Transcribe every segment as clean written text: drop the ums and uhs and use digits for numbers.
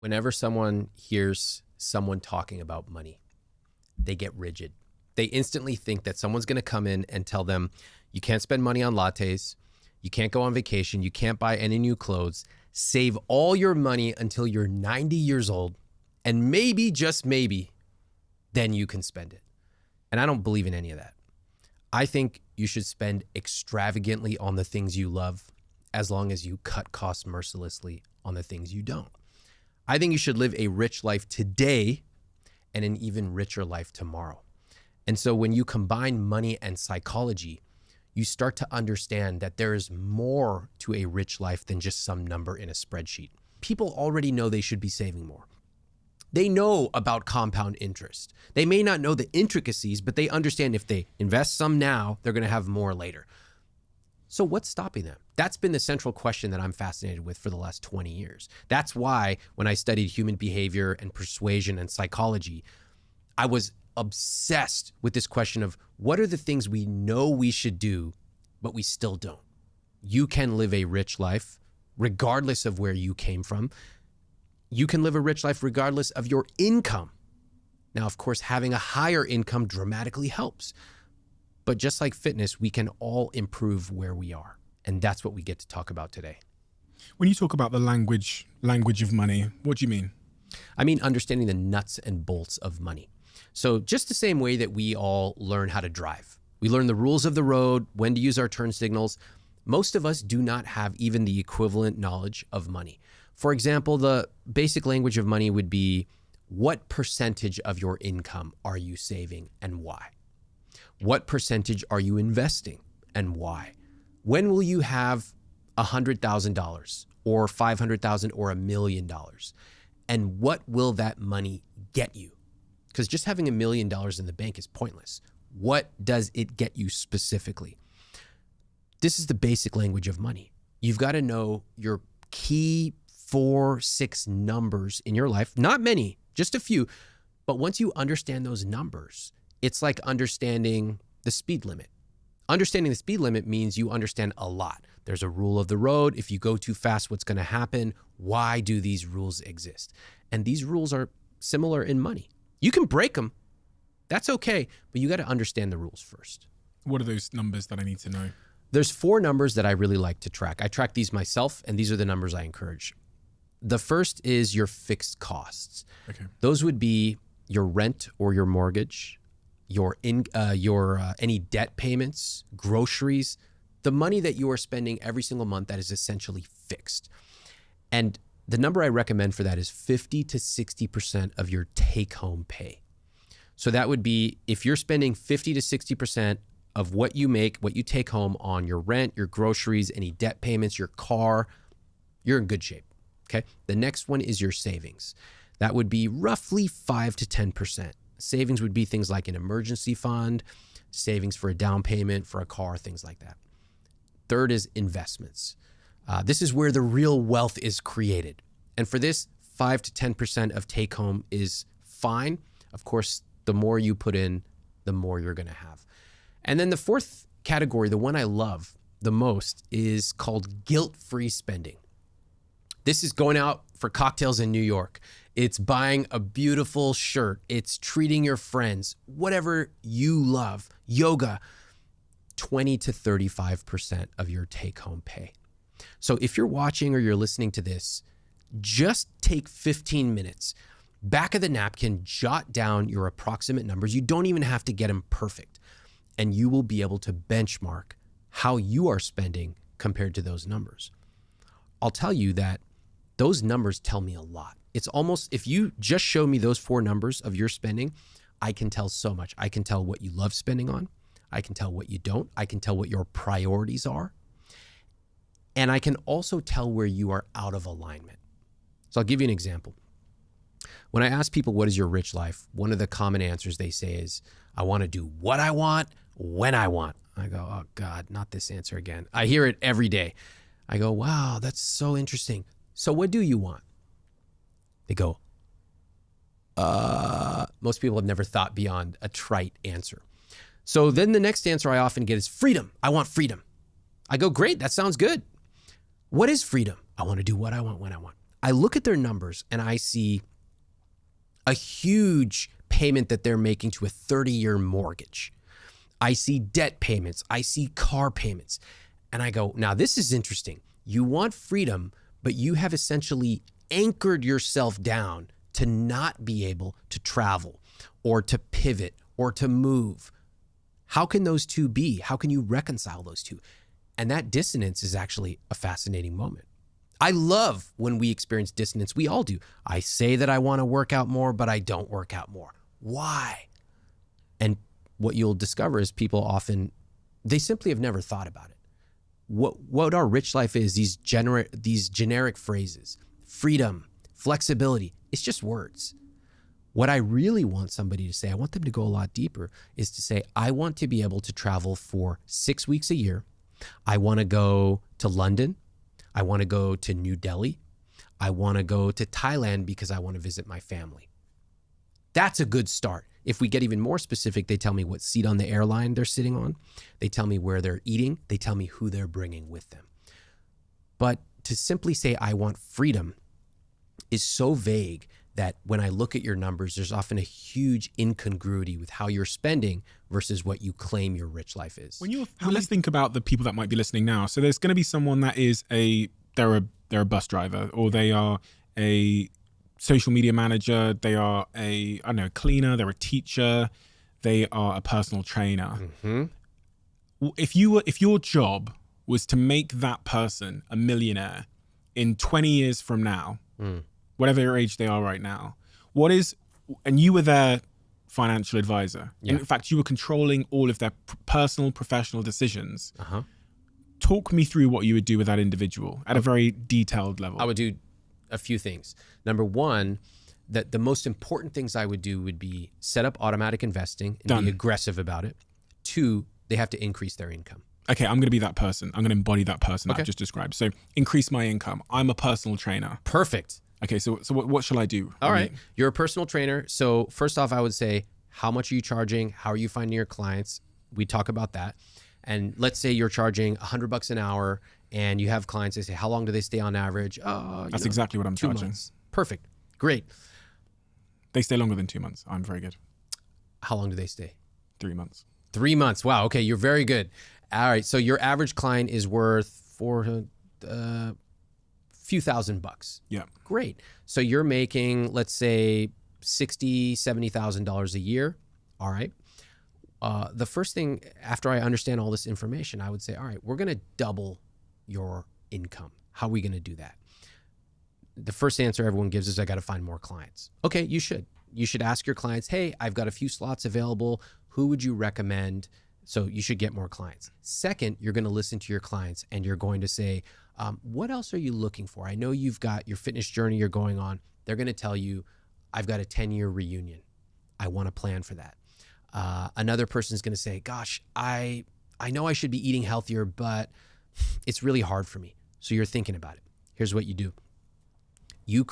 Whenever someone hears someone talking about money, they get rigid. They instantly think that someone's going to come in and tell them, you can't spend money on lattes, you can't go on vacation, you can't buy any new clothes, save all your money until you're 90 years old, and maybe, just maybe, then you can spend it. And I don't believe in any of that. I think you should spend extravagantly on the things you love as long as you cut costs mercilessly on the things you don't. I think you should live a rich life today and an even richer life tomorrow. And so when you combine money and psychology, you start to understand that there is more to a rich life than just some number in a spreadsheet. People already know they should be saving more. They know about compound interest. They may not know the intricacies, but they understand if they invest some now, they're going to have more later. So what's stopping them? That's been the central question that I'm fascinated with for the last 20 years. That's why when I studied human behavior and persuasion and psychology, I was obsessed with this question of what are the things we know we should do, but we still don't. You can live a rich life regardless of where you came from. You can live a rich life regardless of your income. Now, of course, having a higher income dramatically helps. But just like fitness, we can all improve where we are. And that's what we get to talk about today. When you talk about the language of money, what do you mean? I mean, understanding the nuts and bolts of money. So just the same way that we all learn how to drive. We learn the rules of the road, when to use our turn signals. Most of us do not have even the equivalent knowledge of money. For example, the basic language of money would be, what percentage of your income are you saving and why? What percentage are you investing and why? When will you have $100,000 or $500,000 or $1 million? And what will that money get you? Because just having $1 million in the bank is pointless. What does it get you specifically? This is the basic language of money. You've got to know your key 4-6 numbers in your life. Not many, just a few. But once you understand those numbers, it's like understanding the speed limit. Understanding the speed limit means you understand a lot. There's a rule of the road. If you go too fast, what's going to happen? Why do these rules exist? And these rules are similar in money. You can break them. That's okay. But you got to understand the rules first. What are those numbers that I need to know? There's 4 numbers that I really like to track. I track these myself, and these are the numbers I encourage. The first is your fixed costs. Okay. Those would be your rent or your mortgage, your any debt payments, groceries, the money that you are spending every single month that is essentially fixed. And the number I recommend for that is 50 to 60% of your take-home pay. So that would be if you're spending 50 to 60% of what you make, what you take home on your rent, your groceries, any debt payments, your car, you're in good shape. Okay. The next one is your savings. That would be roughly 5 to 10%. Savings would be things like an emergency fund, savings for a down payment, for a car, things like that. Third is investments. This is where the real wealth is created. And for this, 5 to 10% of take home is fine. Of course, the more you put in, the more you're going to have. And then the fourth category, the one I love the most, is called guilt-free spending. This is going out for cocktails in New York. It's buying a beautiful shirt. It's treating your friends, whatever you love, yoga, 20 to 35% of your take-home pay. So if you're watching or you're listening to this, just take 15 minutes, back of the napkin, jot down your approximate numbers. You don't even have to get them perfect. And you will be able to benchmark how you are spending compared to those numbers. I'll tell you that those numbers tell me a lot. It's almost, if you just show me those 4 numbers of your spending, I can tell so much. I can tell what you love spending on. I can tell what you don't. I can tell what your priorities are. And I can also tell where you are out of alignment. So I'll give you an example. When I ask people, what is your rich life? One of the common answers they say is, I want to do what I want, when I want. I go, oh God, not this answer again. I hear it every day. I go, wow, that's so interesting. So what do you want? They go, most people have never thought beyond a trite answer. So then the next answer I often get is freedom. I want freedom. I go, great, that sounds good. What is freedom? I want to do what I want, when I want. I look at their numbers and I see a huge payment that they're making to a 30-year mortgage. I see debt payments. I see car payments. And I go, now this is interesting. You want freedom, but you have essentially anchored yourself down to not be able to travel or to pivot or to move. How can those two be? How can you reconcile those two? And that dissonance is actually a fascinating moment. I love when we experience dissonance. We all do. I say that I want to work out more, but I don't work out more. Why? And what you'll discover is people often, they simply have never thought about it. What our rich life is, these generic phrases, freedom, flexibility, it's just words. What I really want somebody to say, I want them to go a lot deeper, is to say, I want to be able to travel for 6 weeks a year. I want to go to London. I want to go to New Delhi. I want to go to Thailand because I want to visit my family. That's a good start. If we get even more specific, they tell me what seat on the airline they're sitting on. They tell me where they're eating. They tell me who they're bringing with them. But to simply say, I want freedom is so vague that when I look at your numbers, there's often a huge incongruity with how you're spending versus what you claim your rich life is. Let's think about the people that might be listening now. So there's going to be someone that is they're a bus driver, or they are a social media manager, they are a cleaner, they're a teacher, they are a personal trainer. Mm-hmm. If your job was to make that person a millionaire in 20 years from now, whatever age they are right now, and you were their financial advisor. Yeah. In fact, you were controlling all of their personal, professional decisions. Uh-huh. Talk me through what you would do with that individual at a very detailed level. I would do a few things. Number one, that the most important things I would do would be set up automatic investing and be aggressive about it. Two, they have to increase their income. Okay, I'm going to be that person. I'm going to embody that person that I've just described. So increase my income. I'm a personal trainer. Perfect. Okay, so what shall I do? All right, you're a personal trainer. So first off, I would say, how much are you charging? How are you finding your clients? We talk about that. And let's say you're charging $100 an hour and you have clients, they say, how long do they stay on average? That's exactly what I'm 2 charging. Months. Perfect. Great. They stay longer than 2 months. I'm very good. How long do they stay? 3 months. 3 months. Wow. Okay. You're very good. All right. So your average client is worth few $1,000s. Yeah. Great. So you're making, let's say, $60,000, $70,000 a year. All right. The first thing, after I understand all this information, I would say, all right, we're going to double your income. How are we going to do that? The first answer everyone gives is, I got to find more clients. Okay, you should. You should ask your clients, hey, I've got a few slots available. Who would you recommend? So you should get more clients. Second, you're going to listen to your clients and you're going to say, what else are you looking for? I know you've got your fitness journey you're going on. They're going to tell you, I've got a 10-year reunion. I want to plan for that. Another person's going to say, gosh, I know I should be eating healthier, but it's really hard for me. So you're thinking about it. Here's what you do. You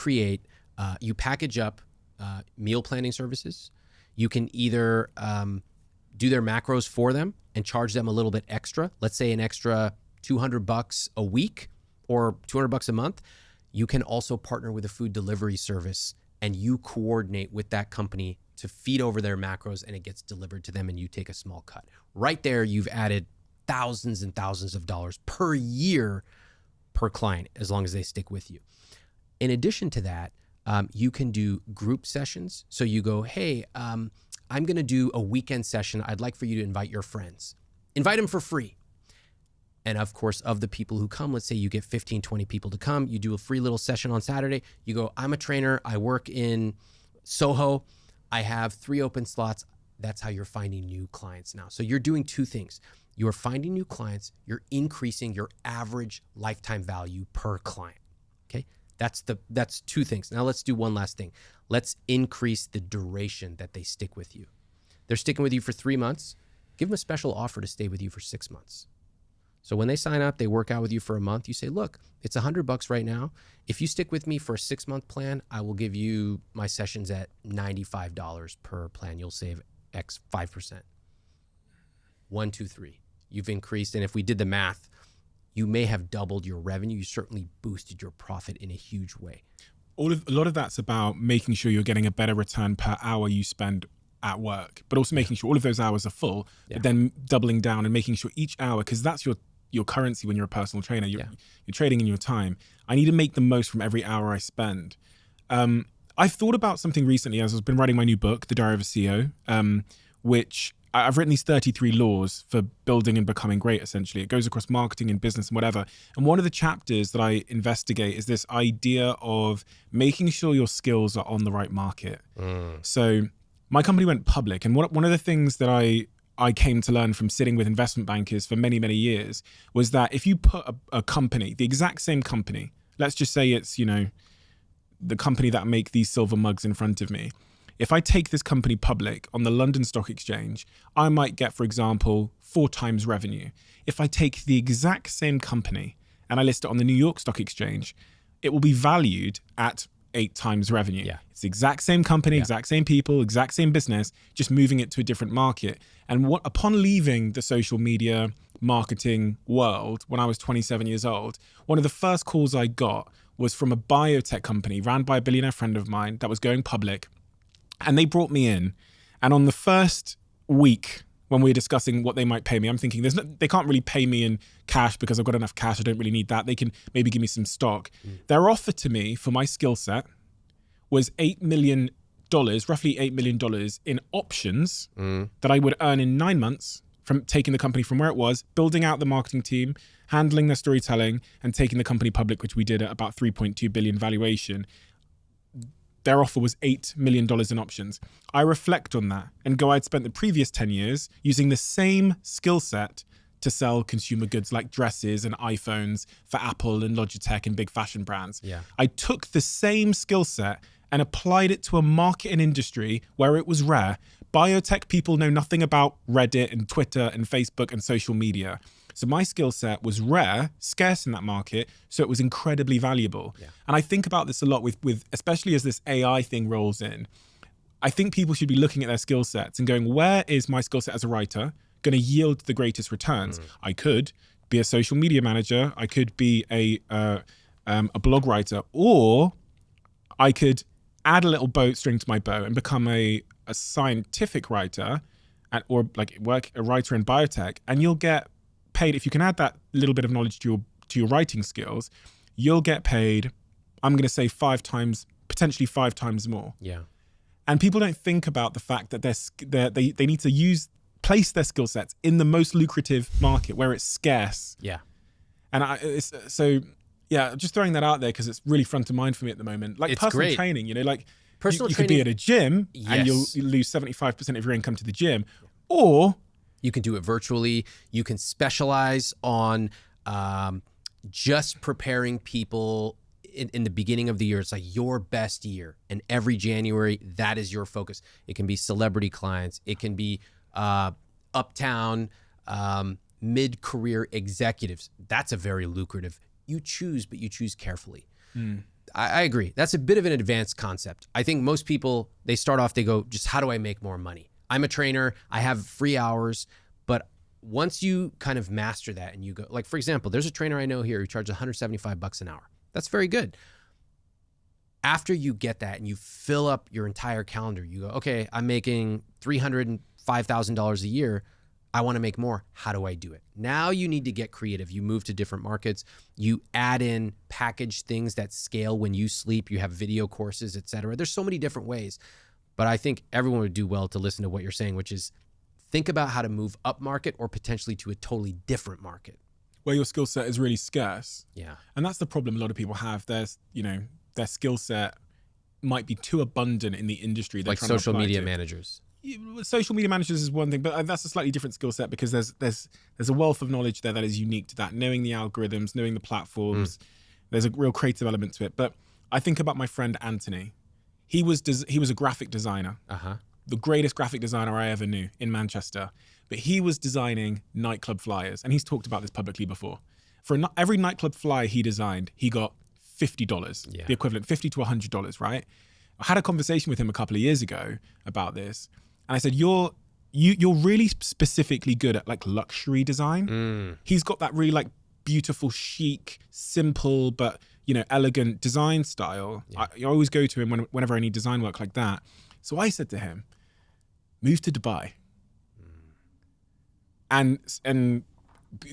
package up meal planning services. You can either do their macros for them and charge them a little bit extra. Let's say an extra $200 a week or $200 a month. You can also partner with a food delivery service and you coordinate with that company to feed over their macros and it gets delivered to them and you take a small cut. Right there, you've added thousands and thousands of dollars per year per client, as long as they stick with you. In addition to that, you can do group sessions. So you go, hey, I'm going to do a weekend session. I'd like for you to invite your friends. Invite them for free. And of course, of the people who come, let's say you get 15, 20 people to come, you do a free little session on Saturday. You go, I'm a trainer. I work in Soho. I have 3 open slots. That's how you're finding new clients now. So you're doing 2 things. You're finding new clients. You're increasing your average lifetime value per client. Okay. That's 2 things. Now let's do one last thing. Let's increase the duration that they stick with you. They're sticking with you for 3 months. Give them a special offer to stay with you for 6 months. So when they sign up, they work out with you for a month. You say, look, it's $100 right now. If you stick with me for a 6-month plan, I will give you my sessions at $95 per plan. You'll save X 5%. 1, 2, 3. You've increased. And if we did the math, you may have doubled your revenue. You certainly boosted your profit in a huge way. A lot of that's about making sure you're getting a better return per hour you spend at work, but also making sure all of those hours are full, but then doubling down and making sure each hour, because that's your currency when you're a personal trainer, you're trading in your time. I need to make the most from every hour I spend. I've thought about something recently as I've been writing my new book, The Diary of a CEO, which I've written these 33 laws for building and becoming great, essentially. It goes across marketing and business and whatever. And one of the chapters that I investigate is this idea of making sure your skills are on the right market. So my company went public, and one of the things that I came to learn from sitting with investment bankers for many, many years was that if you put a company, the exact same company, let's just say it's, the company that make these silver mugs in front of me. If I take this company public on the London Stock Exchange, I might get, for example, 4 times revenue. If I take the exact same company and I list it on the New York Stock Exchange, it will be valued at 8 times revenue. Yeah. It's the exact same company, exact same people, exact same business, just moving it to a different market. And upon leaving the social media marketing world when I was 27 years old, one of the first calls I got was from a biotech company ran by a billionaire friend of mine that was going public. And they brought me in. And on the first week, when we were discussing what they might pay me, I'm thinking they can't really pay me in cash because I've got enough cash. I don't really need that. They can maybe give me some stock. Their offer to me for my skill set was $8 million, roughly $8 million in options that I would earn in 9 months from taking the company from where it was, building out the marketing team, handling their storytelling, and taking the company public, which we did at about 3.2 billion valuation. Their offer was $8 million in options. I reflect on that and go, I'd spent the previous 10 years using the same skill set to sell consumer goods like dresses and iPhones for Apple and Logitech and big fashion brands. Yeah. I took the same skill set and applied it to a market and industry where it was rare. Biotech people know nothing about Reddit and Twitter and Facebook and social media. So my skill set was rare, scarce in that market, so it was incredibly valuable. Yeah. And I think about this a lot with especially as this AI thing rolls in. I think people should be looking at their skill sets and going, where is my skill set as a writer going to yield the greatest returns? I could be a social media manager, I could be a blog writer, or I could add a little string to my bow and become a scientific writer, or like work a writer in biotech, and you'll get paid. If you can add that little bit of knowledge to your writing skills, you'll get paid, I'm going to say 5 times, potentially 5 times more. Yeah. And people don't think about the fact that they need to place their skill sets in the most lucrative market where it's scarce. Yeah. And just throwing that out there because it's really front of mind for me at the moment. Like, it's personal great. Training, like personal you could be at a gym and you'll lose 75% of your income to the gym, or you can do it virtually. You can specialize on just preparing people in the beginning of the year. It's like your best year. And every January, that is your focus. It can be celebrity clients. It can be uptown mid-career executives. That's a very lucrative. You choose, but you choose carefully. I agree. That's a bit of an advanced concept. I think most people, they start off, they go, just how do I make more money? I'm a trainer, I have free hours, but once you kind of master that and you go, like, for example, there's a trainer I know here who charges $175 an hour. That's very good. After you get that and you fill up your entire calendar, you go, okay, I'm making $305,000 a year. I want to make more. How do I do it? Now you need to get creative. You move to different markets. You add in package things that scale when you sleep. You have video courses, et cetera. There's so many different ways. But I think everyone would do well to listen to what you're saying, which is think about how to move up market or potentially to a totally different market. Where your skill set is really scarce. Yeah. And that's the problem a lot of people have. Their skill set might be too abundant in the industry. Like social media managers. Social media managers is one thing, but that's a slightly different skill set because there's a wealth of knowledge there that is unique to that. Knowing the algorithms, knowing the platforms, there's a real creative element to it. But I think about my friend Anthony. He was a graphic designer, the greatest graphic designer I ever knew in Manchester. But he was designing nightclub flyers, and he's talked about this publicly before. For every nightclub flyer he designed, he got $50, the equivalent, $50 to $100, right? I had a conversation with him a couple of years ago about this, and I said, you're really specifically good at like luxury design. He's got that really like beautiful, chic, simple, but, you know, elegant design style. Yeah. I always go to him whenever I need design work like that. So I said to him, move to Dubai and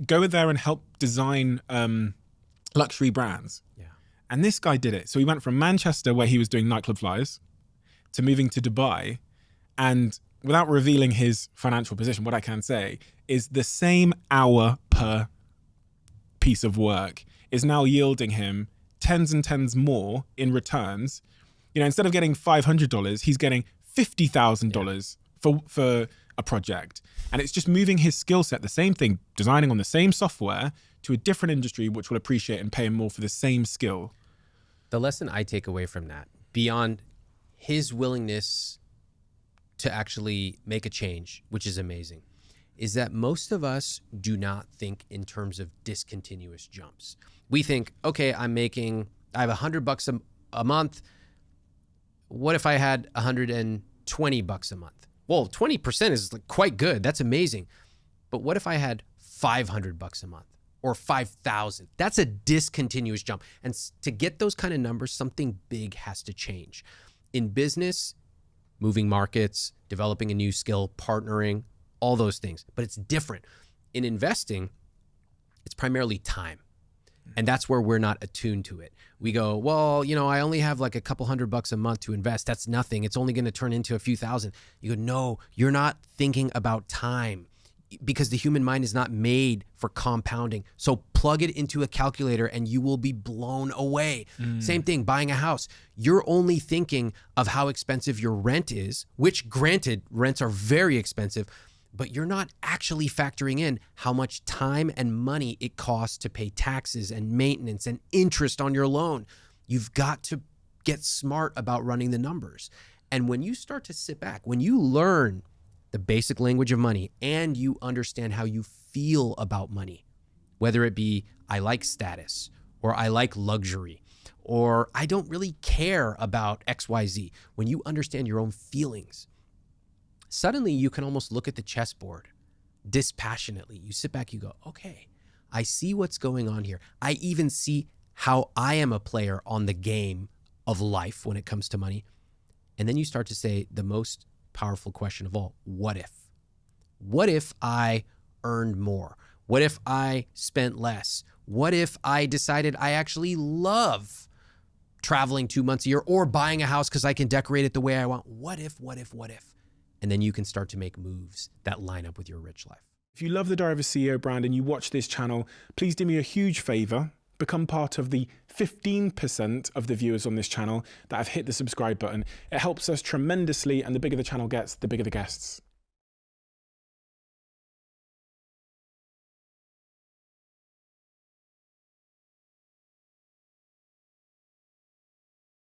go there and help design luxury brands. Yeah. And this guy did it. So he went from Manchester, where he was doing nightclub flyers, to moving to Dubai. And without revealing his financial position, what I can say is the same hour per piece of work is now yielding him tens and tens more in returns. You know, instead of getting $500, he's getting $50,000 for a project. And it's just moving his skill set, the same thing, designing on the same software, to a different industry, which will appreciate and pay him more for the same skill. The lesson I take away from that, beyond his willingness to actually make a change, which is amazing, is that most of us do not think in terms of discontinuous jumps. We think, okay, I have $100 a month. What if I had $120 a month? Well, 20% is quite good. That's amazing. But what if I had $500 a month or 5,000? That's a discontinuous jump. And to get those kind of numbers, something big has to change. In business, moving markets, developing a new skill, partnering, all those things. But it's different. In investing, it's primarily time. And that's where we're not attuned to it. We go, well, you know, I only have like a couple $100 a month to invest. That's nothing. It's only going to turn into a few thousand. You go, no, you're not thinking about time, because the human mind is not made for compounding. So plug it into a calculator and you will be blown away. Same thing, buying a house. You're only thinking of how expensive your rent is, which granted, rents are very expensive, but you're not actually factoring in how much time and money it costs to pay taxes and maintenance and interest on your loan. You've got to get smart about running the numbers. And when you start to sit back, when you learn the basic language of money and you understand how you feel about money, whether it be I like status or I like luxury or I don't really care about XYZ, when you understand your own feelings, suddenly you can almost look at the chessboard dispassionately. You sit back, you go, okay, I see what's going on here. I even see how I am a player on the game of life when it comes to money. And then you start to say the most powerful question of all, what if? What if I earned more? What if I spent less? What if I decided I actually love traveling 2 months a year or buying a house because I can decorate it the way I want? What if? And then you can start to make moves that line up with your rich life. If you love the Diary of a CEO brand and you watch this channel, please do me a huge favor. Become part of the 15% of the viewers on this channel that have hit the subscribe button. It helps us tremendously, and the bigger the channel gets, the bigger the guests.